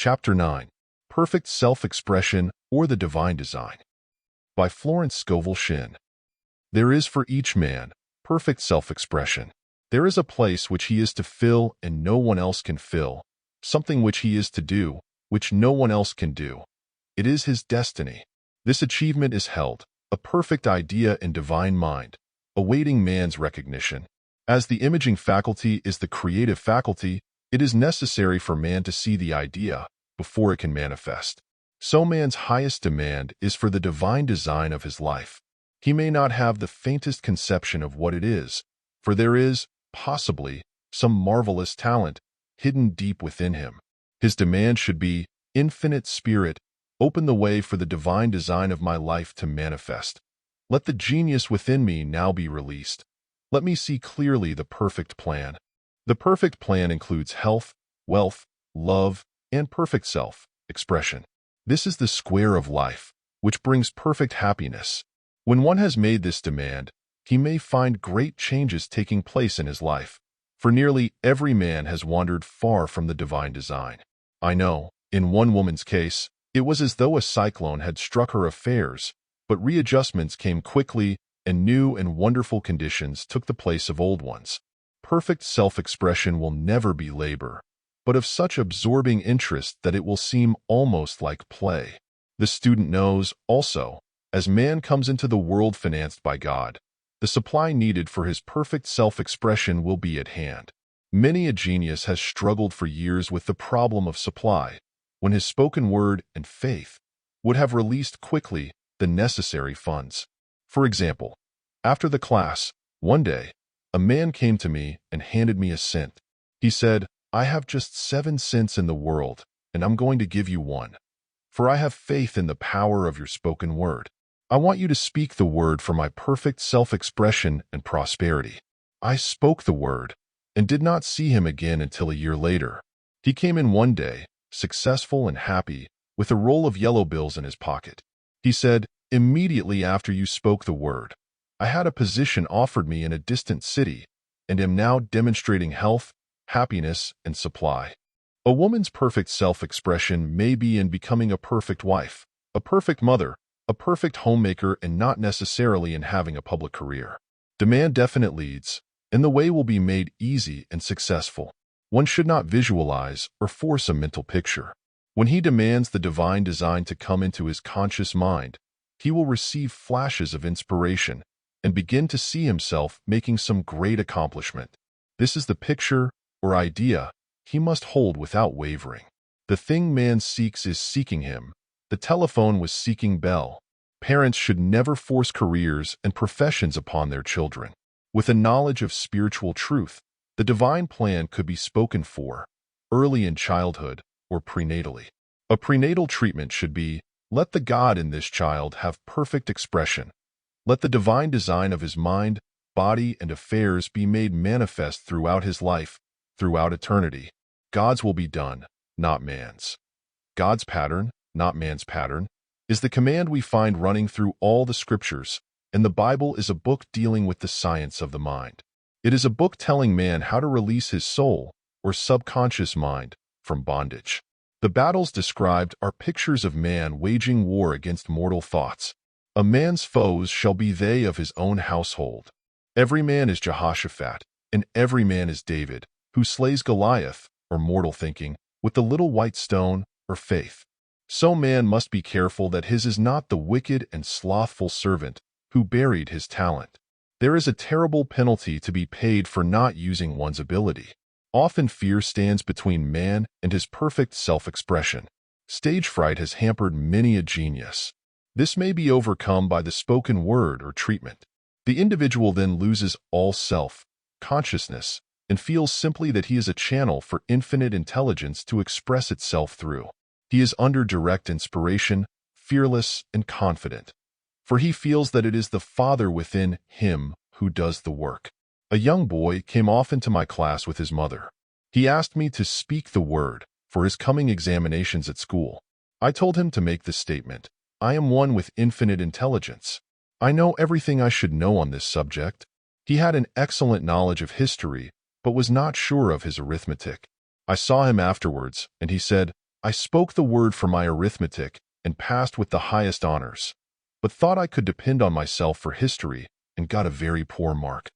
Chapter 9. Perfect Self-Expression or the Divine Design. By Florence Scovel Shinn. There is for each man perfect self-expression. There is a place which he is to fill and no one else can fill, something which he is to do, which no one else can do. It is his destiny. This achievement is held, a perfect idea in divine mind, awaiting man's recognition. As the imaging faculty is the creative faculty, it is necessary for man to see the idea before it can manifest. So man's highest demand is for the divine design of his life. He may not have the faintest conception of what it is, for there is, possibly, some marvelous talent hidden deep within him. His demand should be, Infinite Spirit, open the way for the divine design of my life to manifest. Let the genius within me now be released. Let me see clearly the perfect plan. The perfect plan includes health, wealth, love, and perfect self-expression. This is the square of life, which brings perfect happiness. When one has made this demand, he may find great changes taking place in his life, for nearly every man has wandered far from the divine design. I know, in one woman's case, it was as though a cyclone had struck her affairs, but readjustments came quickly and new and wonderful conditions took the place of old ones. Perfect self-expression will never be labor, but of such absorbing interest that it will seem almost like play. The student knows, also, as man comes into the world financed by God, the supply needed for his perfect self-expression will be at hand. Many a genius has struggled for years with the problem of supply, when his spoken word and faith would have released quickly the necessary funds. For example, after the class, one day, a man came to me and handed me a cent. He said, I have just 7 cents in the world, and I'm going to give you 1. For I have faith in the power of your spoken word. I want you to speak the word for my perfect self-expression and prosperity. I spoke the word, and did not see him again until a year later. He came in one day, successful and happy, with a roll of yellow bills in his pocket. He said, immediately after you spoke the word, I had a position offered me in a distant city, and am now demonstrating health, happiness, and supply. A woman's perfect self-expression may be in becoming a perfect wife, a perfect mother, a perfect homemaker, and not necessarily in having a public career. Demand definite leads, and the way will be made easy and successful. One should not visualize or force a mental picture. When he demands the divine design to come into his conscious mind, he will receive flashes of inspiration and begin to see himself making some great accomplishment. This is the picture or idea he must hold without wavering. The thing man seeks is seeking him. The telephone was seeking Bell. Parents should never force careers and professions upon their children. With a knowledge of spiritual truth, the divine plan could be spoken for, early in childhood or prenatally. A prenatal treatment should be, let the God in this child have perfect expression. Let the divine design of his mind, body, and affairs be made manifest throughout his life, throughout eternity. God's will be done, not man's. God's pattern, not man's pattern, is the command we find running through all the scriptures, and the Bible is a book dealing with the science of the mind. It is a book telling man how to release his soul, or subconscious mind, from bondage. The battles described are pictures of man waging war against mortal thoughts. A man's foes shall be they of his own household. Every man is Jehoshaphat, and every man is David, who slays Goliath, or mortal thinking, with the little white stone, or faith. So man must be careful that his is not the wicked and slothful servant who buried his talent. There is a terrible penalty to be paid for not using one's ability. Often fear stands between man and his perfect self-expression. Stage fright has hampered many a genius. This may be overcome by the spoken word or treatment. The individual then loses all self-consciousness and feels simply that he is a channel for infinite intelligence to express itself through. He is under direct inspiration, fearless and confident, for he feels that it is the Father within him who does the work. A young boy came often to my class with his mother. He asked me to speak the word for his coming examinations at school. I told him to make the statement, I am one with infinite intelligence. I know everything I should know on this subject. He had an excellent knowledge of history, but was not sure of his arithmetic. I saw him afterwards, and he said, I spoke the word for my arithmetic and passed with the highest honors, but thought I could depend on myself for history and got a very poor mark.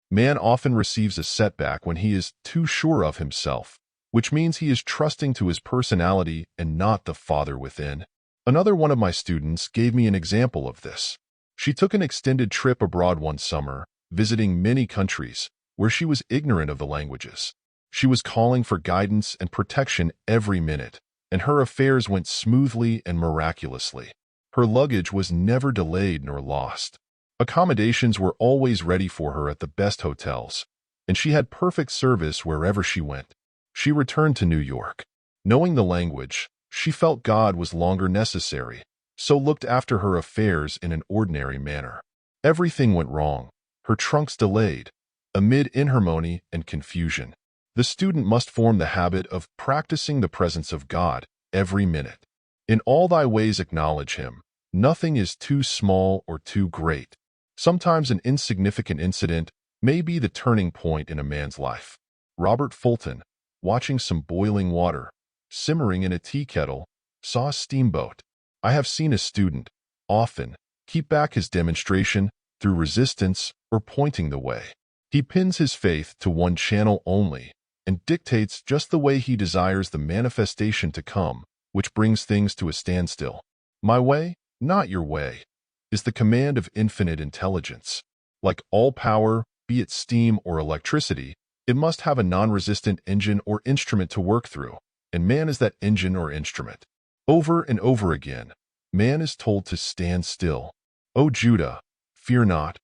Man often receives a setback when he is too sure of himself, which means he is trusting to his personality and not the Father within. Another one of my students gave me an example of this. She took an extended trip abroad one summer, visiting many countries, where she was ignorant of the languages. She was calling for guidance and protection every minute, and her affairs went smoothly and miraculously. Her luggage was never delayed nor lost. Accommodations were always ready for her at the best hotels, and she had perfect service wherever she went. She returned to New York. Knowing the language, she felt God was longer necessary, so looked after her affairs in an ordinary manner. Everything went wrong. Her trunks delayed, amid inharmony and confusion. The student must form the habit of practicing the presence of God every minute. In all thy ways acknowledge him. Nothing is too small or too great. Sometimes an insignificant incident may be the turning point in a man's life. Robert Fulton, watching some boiling water, simmering in a tea kettle, saw a steamboat. I have seen a student, often, keep back his demonstration through resistance or pointing the way. He pins his faith to one channel only and dictates just the way he desires the manifestation to come, which brings things to a standstill. My way, not your way, is the command of infinite intelligence. Like all power, be it steam or electricity, it must have a non-resistant engine or instrument to work through, and man is that engine or instrument. Over and over again, man is told to stand still. O Judah, fear not,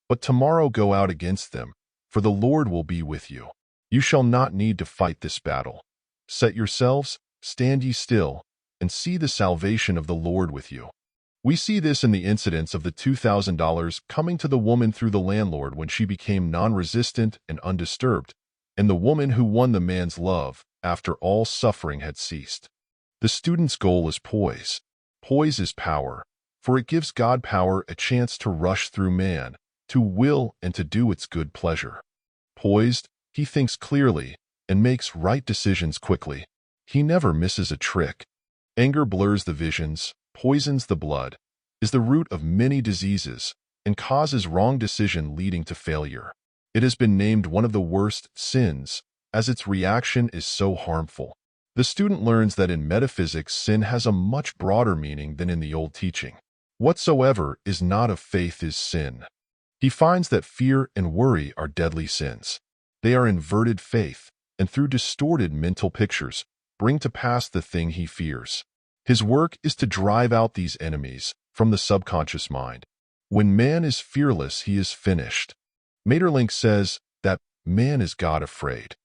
but tomorrow go out against them, for the Lord will be with you. You shall not need to fight this battle. Set yourselves, stand ye still, and see the salvation of the Lord with you. We see this in the incidents of the $2,000 coming to the woman through the landlord when she became non-resistant and undisturbed, and the woman who won the man's love after all suffering had ceased. The student's goal is poise. Poise is power, for it gives God power a chance to rush through man, to will and to do its good pleasure. Poised, he thinks clearly and makes right decisions quickly. He never misses a trick. Anger blurs the visions, poisons the blood, is the root of many diseases, and causes wrong decision leading to failure. It has been named one of the worst sins, as its reaction is so harmful. The student learns that in metaphysics, sin has a much broader meaning than in the old teaching. Whatsoever is not of faith is sin. He finds that fear and worry are deadly sins. They are inverted faith, and through distorted mental pictures, bring to pass the thing he fears. His work is to drive out these enemies from the subconscious mind. When man is fearless, he is finished. Maeterlinck says that man is God-afraid.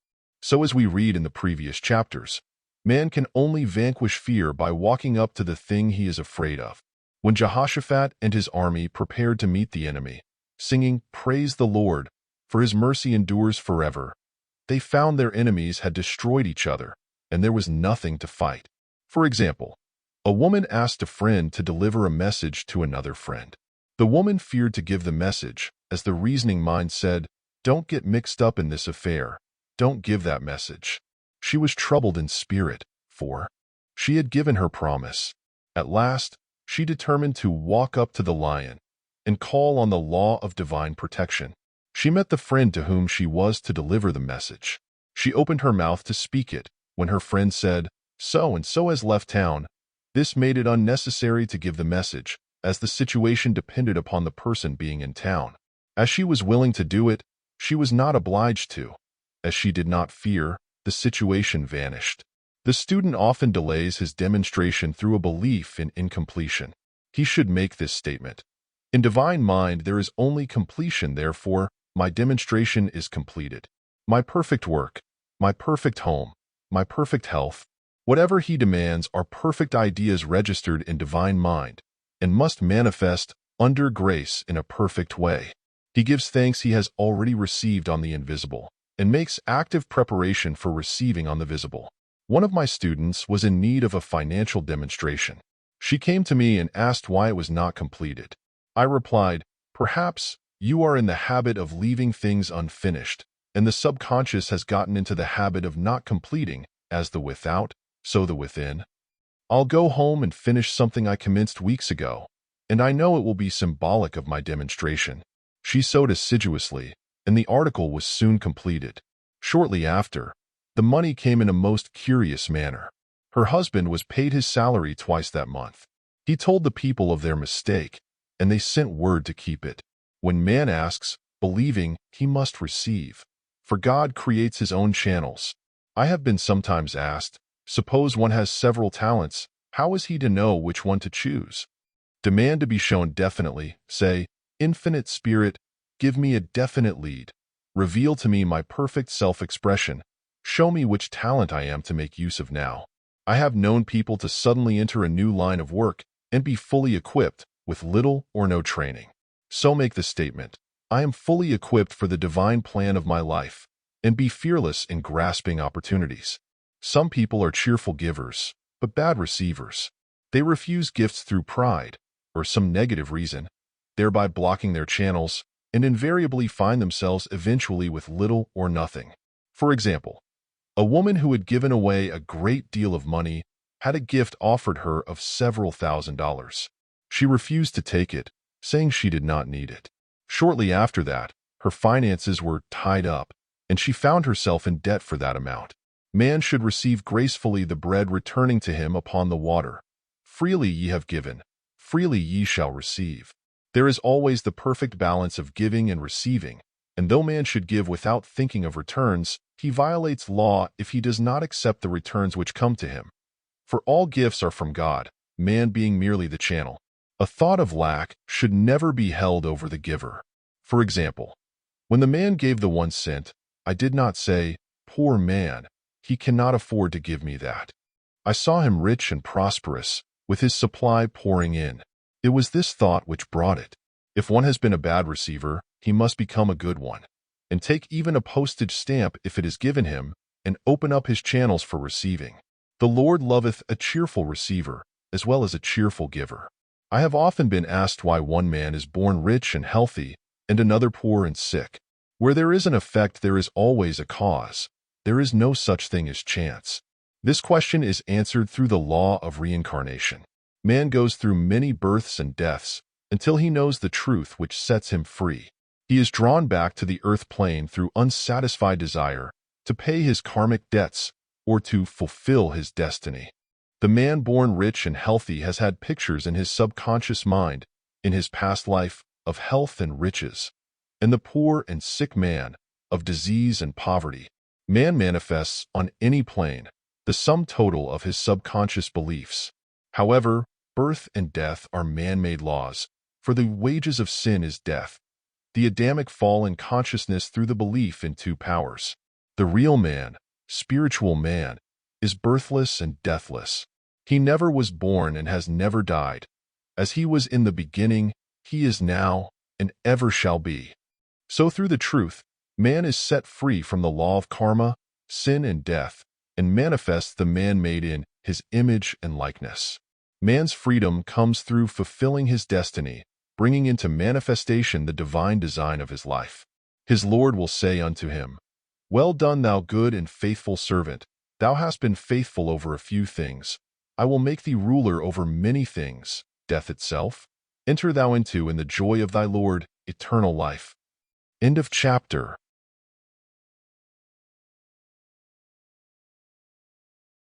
So as we read in the previous chapters, man can only vanquish fear by walking up to the thing he is afraid of. When Jehoshaphat and his army prepared to meet the enemy, singing, "Praise the Lord, for his mercy endures forever," they found their enemies had destroyed each other, and there was nothing to fight. For example, a woman asked a friend to deliver a message to another friend. The woman feared to give the message, as the reasoning mind said, "Don't get mixed up in this affair. Don't give that message." She was troubled in spirit, for she had given her promise. At last, she determined to walk up to the lion and call on the law of divine protection. She met the friend to whom she was to deliver the message. She opened her mouth to speak it, when her friend said, "So-and-so has left town." This made it unnecessary to give the message, as the situation depended upon the person being in town. As she was willing to do it, she was not obliged to. As she did not fear, the situation vanished. The student often delays his demonstration through a belief in incompletion. He should make this statement: in divine mind there is only completion, therefore my demonstration is completed. My perfect work, my perfect home, my perfect health, whatever he demands are perfect ideas registered in divine mind, and must manifest under grace in a perfect way. He gives thanks he has already received on the invisible, and makes active preparation for receiving on the visible. One of my students was in need of a financial demonstration. She came to me and asked why it was not completed. I replied, "Perhaps you are in the habit of leaving things unfinished, and the subconscious has gotten into the habit of not completing, as the without so the within. I'll go home and finish something I commenced weeks ago, and I know it will be symbolic of my demonstration. She sewed assiduously, and the article was soon completed. Shortly after, the money came in a most curious manner. Her husband was paid his salary twice that month. He told the people of their mistake, and they sent word to keep it. When man asks, believing, he must receive. For God creates his own channels. I have been sometimes asked, suppose one has several talents, how is he to know which one to choose? Demand to be shown definitely, say, Infinite Spirit, give me a definite lead. Reveal to me my perfect self-expression. Show me which talent I am to make use of now. I have known people to suddenly enter a new line of work and be fully equipped with little or no training. So make the statement, I am fully equipped for the divine plan of my life, and be fearless in grasping opportunities. Some people are cheerful givers, but bad receivers. They refuse gifts through pride or some negative reason, thereby blocking their channels, and invariably find themselves eventually with little or nothing. For example, a woman who had given away a great deal of money had a gift offered her of several $1,000s. She refused to take it, saying she did not need it. Shortly after that, her finances were tied up, and she found herself in debt for that amount. Man should receive gracefully the bread returning to him upon the water. Freely ye have given, freely ye shall receive. There is always the perfect balance of giving and receiving, and though man should give without thinking of returns, he violates law if he does not accept the returns which come to him. For all gifts are from God, man being merely the channel. A thought of lack should never be held over the giver. For example, when the man gave the 1 cent, I did not say, poor man, he cannot afford to give me that. I saw him rich and prosperous, with his supply pouring in. It was this thought which brought it. If one has been a bad receiver, he must become a good one, and take even a postage stamp if it is given him, and open up his channels for receiving. The Lord loveth a cheerful receiver, as well as a cheerful giver. I have often been asked why one man is born rich and healthy, and another poor and sick. Where there is an effect, there is always a cause. There is no such thing as chance. This question is answered through the law of reincarnation. Man goes through many births and deaths until he knows the truth which sets him free. He is drawn back to the earth plane through unsatisfied desire to pay his karmic debts or to fulfill his destiny. The man born rich and healthy has had pictures in his subconscious mind, in his past life, of health and riches, and the poor and sick man, of disease and poverty. Man manifests on any plane the sum total of his subconscious beliefs. However, birth and death are man-made laws, for the wages of sin is death. The Adamic fall in consciousness through the belief in 2 powers. The real man, spiritual man, is birthless and deathless. He never was born and has never died. As he was in the beginning, he is now, and ever shall be. So through the truth, man is set free from the law of karma, sin and death, and manifests the man made in his image and likeness. Man's freedom comes through fulfilling his destiny, bringing into manifestation the divine design of his life. His Lord will say unto him, Well done, thou good and faithful servant. Thou hast been faithful over a few things. I will make thee ruler over many things, death itself. Enter thou into in the joy of thy Lord, eternal life. End of chapter.